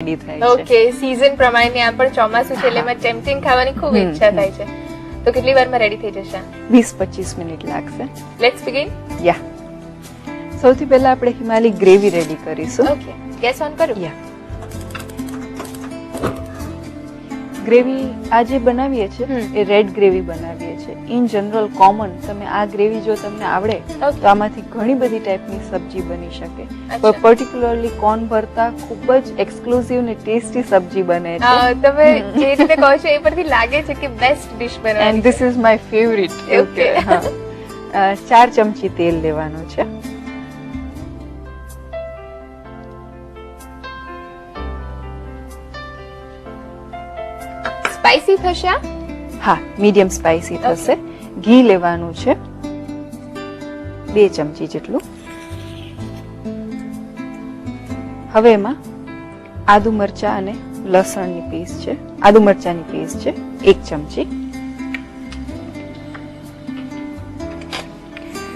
Ready થાય છે. Okay, season પ્રમાણે આ પણ ચોમાસું છે એટલે એમાં ટેમ્પટિંગ ખાવાની ખૂબ ઈચ્છા થાય છે. તો કેટલી વારમાં રેડી થઈ જશે? 20-25 મિનિટ લાગશે. Let's begin. યા, સૌથી પહેલા આપણે હિમાલી ગ્રેવી રેડી કરીશું. ઓકે, ગેસ ઓન કરું. યા, ગ્રેવી આજે બનાવીએ છીએ એ રેડ ગ્રેવી બનાવીએ છીએ. ઇન જનરલ કોમન તમે આ ગ્રેવી જો તમને આવડે તો આમાંથી ઘણી બધી ટાઈપની સબ્જી બની શકે. પણ પર્ટિક્યુલરલી કોર્ન ભરતા ખૂબ જ એક્સક્લુઝિવ ને ટેસ્ટી સબ્જી બને છે. તમે જે રીતે કહો છો એ પરથી લાગે છે કે બેસ્ટ ડિશ બનાવવાની. And this is my favourite. Okay, 4 ચમચી તેલ લેવાનું છે. સ્પાઈસી થશે? હા, મીડિયમ સ્પાઈસી થશે. ઘી લેવાનું છે 2 ચમચી જેટલું. હવે એમાં આદુ મરચા અને લસણની પેસ્ટ છે, આદુ મરચાની પેસ્ટ છે 1 ચમચી.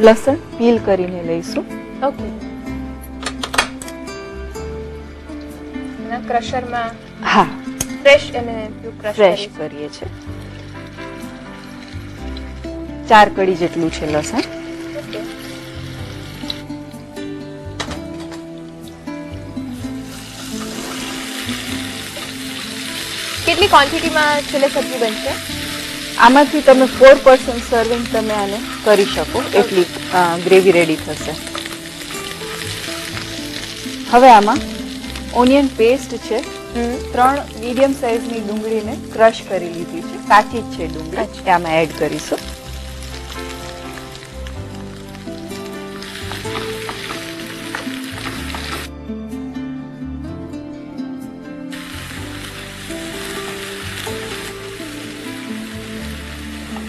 લસણ પીલ કરીને લઈશું. ઓકે, ક્રશરમાં હા, ફ્રેશ અને ફ્રેશ કરીએ છીએ. 4 કળી જેટલું છે લસણ. કેટલી ક્વોન્ટિટીમાં છેલ્લે સબ્જી બનશે? આમાંથી તમે 4 પર્સન સર્વિંગ તમે આને કરી શકો એટલી ગ્રેવી રેડી થશે. હવે આમાં ઓનિયન પેસ્ટ છે, 3 મીડિયમ સાઇઝની ડુંગળીને ક્રશ કરી લીધી છે, કાચી જ છે ડુંગળી, આમાં એડ કરીશું.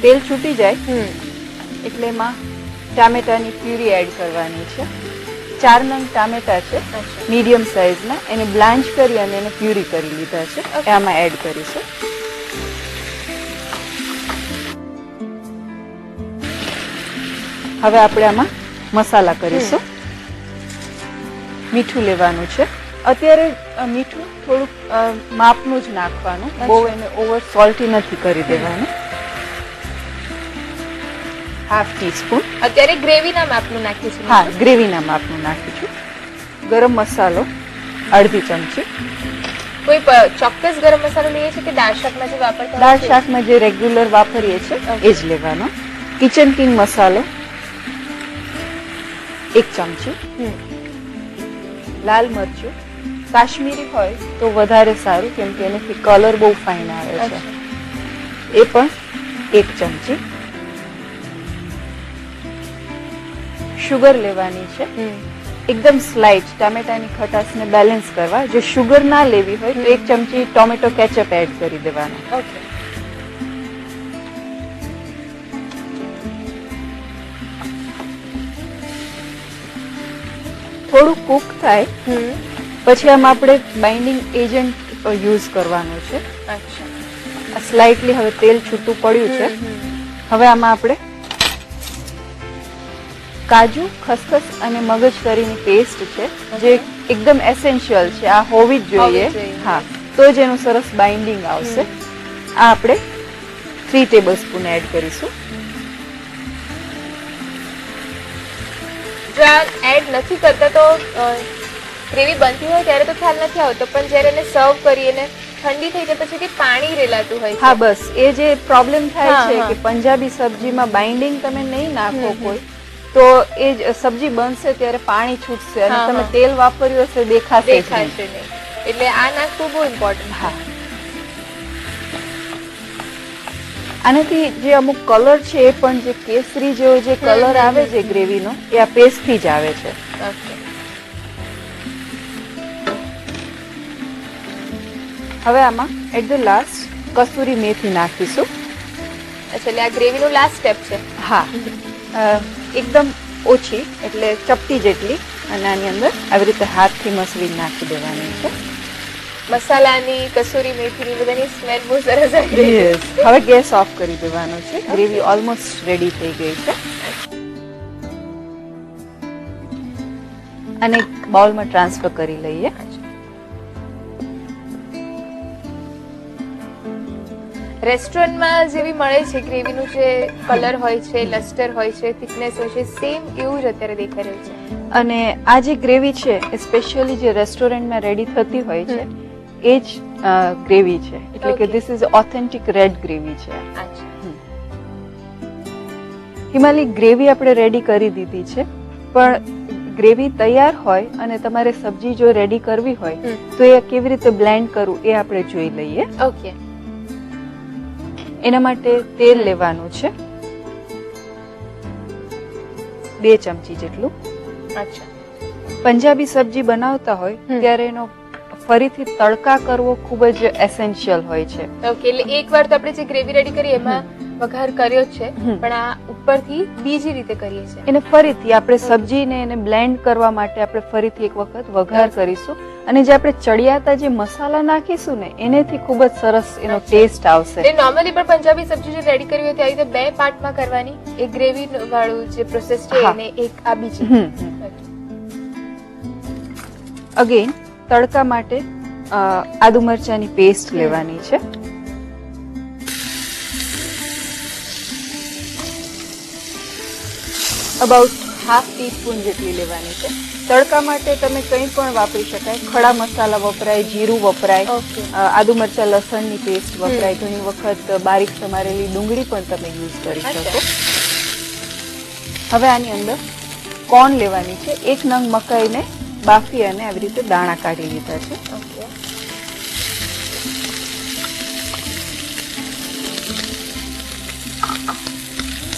તેલ છૂટી જાય એટલે એમાં ટામેટાની પ્યુરી એડ કરવાની છે. 4 નંગ ટામેટા છે મીડિયમ સાઇઝના, એને બ્લાન્ચ કરી અને એને પ્યુરી કરી લીધા છે, આમાં એડ કરીશું. હવે આપણે આમાં મસાલા કરીશું. મીઠું લેવાનું છે. અત્યારે મીઠું થોડુંક માપનું જ નાખવાનું, બહુ એને ઓવર સોલ્ટી નથી કરી દેવાનું. ½ ટીસ્પૂન. અત્યારે ગ્રેવીના માપનું નાખીશું. હા, ગ્રેવીના માપનું નાખીશું. ગરમ મસાલો અડધી ચમચી. કોઈ ચોક્કસ ગરમ મસાલો લઈએ છે કે દાળ શાકમાં જે વાપરતા દાળ શાકમાં જે રેગ્યુલર વાપરીએ છીએ એ જ લેવાનો. કિચન કિંગ મસાલો 1 ચમચી. લાલ મરચું કાશ્મીરી હોય તો વધારે સારું, કેમ કે એનાથી કલર બહુ ફાઇન આવે છે, એ પણ 1 ચમચી. શુગર લેવાની છે એકદમ સ્લાઇટ, ટામેટાની ખટાશને બેલેન્સ કરવા. જો શુગર ના લેવી હોય તો 1 ચમચી ટોમેટો કેચઅપ એડ કરી દેવાનો. ઓકે, થોડું કુક થાય પછી આમાં આપણે બાઇન્ડિંગ એજન્ટ યુઝ કરવાનું છે. અચ્છા, સ્લાઇટલી હવે તેલ છૂટું પડ્યું છે. હવે આમાં આપણે કાજુ, ખસખસ અને મગજ તરીની પેસ્ટ છે જે એકદમ એસેન્શિયલ છે, આ હોવી જ જોઈએ. હા, તો જ એનું સરસ બાઇન્ડિંગ આવશે. આ આપણે 3 ટેબલસ્પૂન એડ કરીશું. જો આ એડ નથી કરતા તો ગ્રેવી બનતી હોય ત્યારે તો ખ્યાલ નથી આવતો, પણ જ્યારે એને સર્વ કરીને ઠંડી થઈ જાય પછી કે પાણી રેલાતું હોય. હા, બસ એ જે પ્રોબ્લેમ થાય છે કે પંજાબી સબ્જીમાં બાઇન્ડિંગ તમે નહીં નાખો કોઈ તો એ જ સબ્જી બનશે ત્યારે પાણી છૂટશે અને તમે તેલ વાપર્યું હશે દેખાશે નહીં. એટલે આ નાખવું બહુ ઇમ્પોર્ટન્ટ. હા, આનાથી જે અમુક કલર છે એ પણ જે કેસરી જેવો જે કલર આવે છે ગ્રેવીનો એ આ પેસ્ટથી જ આવે છે. હવે આમાં એટ ધ લાસ્ટ કસૂરી મેથી નાખીશું. અચ્છા, એટલે આ ગ્રેવીનું લાસ્ટ સ્ટેપ છે. હા, એકદમ ઓછી એટલે ચપટી જેટલી, અને આની અંદર આવી રીતે હાથથી મસળી નાખી દેવાની છે. મસાલાની, કસૂરી મેથીની બધાની સ્મેલ બહુ સરસ આવી રહી છે. હવે ગેસ ઓફ કરી દેવાનો છે. ગ્રેવી ઓલમોસ્ટ રેડી થઈ ગઈ છે. અને બાઉલમાં ટ્રાન્સફર કરી લઈએ. રેસ્ટોરન્ટમાં જેવી મળે છે ગ્રેવીનું જે કલર હોય છે, લસ્ટર હોય છે, થિકનેસ હોય છે, સેમ એવું જ અત્યારે દેખાઈ રહ્યું છે. અને આ જે ગ્રેવી છે એ સ્પેશિયલી જે રેસ્ટોરન્ટમાં રેડી થતી હોય છે એ જ ગ્રેવી છે, એટલે કે this is authentic red gravy છે. હિમાલી, ગ્રેવી આપણે રેડી કરી દીધી છે, પણ ગ્રેવી તૈયાર હોય અને તમારે સબ્જી જો રેડી કરવી હોય તો એ કેવી રીતે બ્લેન્ડ કરવું એ આપણે જોઈ લઈએ. ઓકે. એના માટે તેલ લેવાનું છે 2 ચમચી જેટલું. અચ્છા. પંજાબી સબ્જી બનાવતા હોય ત્યારે એનો ફરીથી તડકા કરવો ખૂબ જ એસેન્શિયલ હોય છે. ઓકે, એટલે એકવાર તો આપણે જે ગ્રેવી રેડી કરી એમાં વઘાર કર્યો છે, પણ આ ઉપરથી બીજી રીતે કરીએ છીએ. એને ફરીથી આપણે સબ્જીને એને બ્લેન્ડ કરવા માટે આપણે ફરીથી એક વખત વઘાર કરીશું, અને જે આપણે ચડિયાતા જે મસાલા નાખીશું ને એનેથી ખૂબ જ સરસ એનો ટેસ્ટ આવશે. એટલે નોર્મલી પણ પંજાબી સબ્જી જે રેડી કરવી હોય તે આવી રીતે 2 પાર્ટમાં કરવાની, એક ગ્રેવી વાળું જે પ્રોસેસ છે અને એક આ બીજી. અગેન તડકા માટે આદુ મરચાની પેસ્ટ લેવાની છે. અબાઉટ હાફ ટીસ્પૂન જેટલી લેવાની છે. તડકા માટે તમે કંઈ પણ વાપરી શકાય, ખડા મસાલા વપરાય, જીરું વપરાય, આદુ મરચા લસણની પેસ્ટ વપરાય, ઘણી વખત બારીક સમારેલી ડુંગળી પણ તમે યુઝ કરી શકો. હવે આની અંદર કોર્ન લેવાની છે. 1 નંગ મકાઈને બાફી અને આવી રીતે દાણા કાઢી લીધા છે.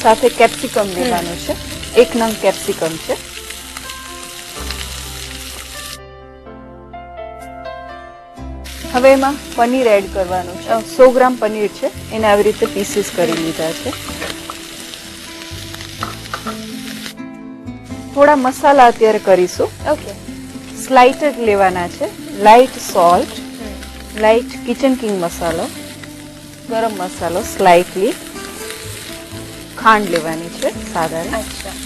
સાથે કેપ્સિકમ લેવાનું છે. 1 નંગ કેપ્સિકમ છે. હવે એમાં પનીર એડ કરવાનું છે. 100 ગ્રામ પનીર છે, એને આવી રીતે પીસીસ કરી લીધા છે. થોડા મસાલા અત્યારે કરીશું. ઓકે. સ્લાઇટેડ લેવાના છે. Light salt, light kitchen king મસાલો, ગરમ મસાલો સ્લાઇટલી, ખાંડ લેવાની છે સાધારણ. અચ્છા.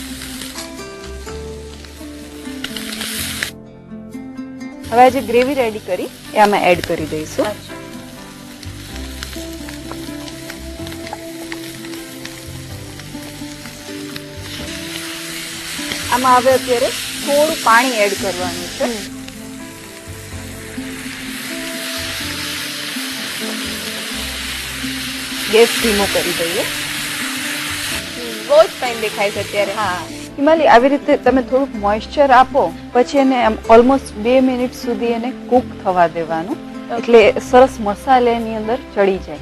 હવે આ જે ગ્રેવી રેડી કરી એ આમાં એડ કરી દઈશું. આમાં હવે અત્યારે થોડું પાણી એડ કરવાનું છે. ગેસ ધીમો કરી દઈએ. બહુ જ ફાઇન દેખાય છે અત્યારે. હા હિમાલી, આવી રીતે તમે થોડુંક મોઇશ્ચર આપો, પછી એને ઓલમોસ્ટ 2 મિનિટ સુધી એને કુક થવા દેવાનું, એટલે સરસ મસાલા એની અંદર ચડી જાય.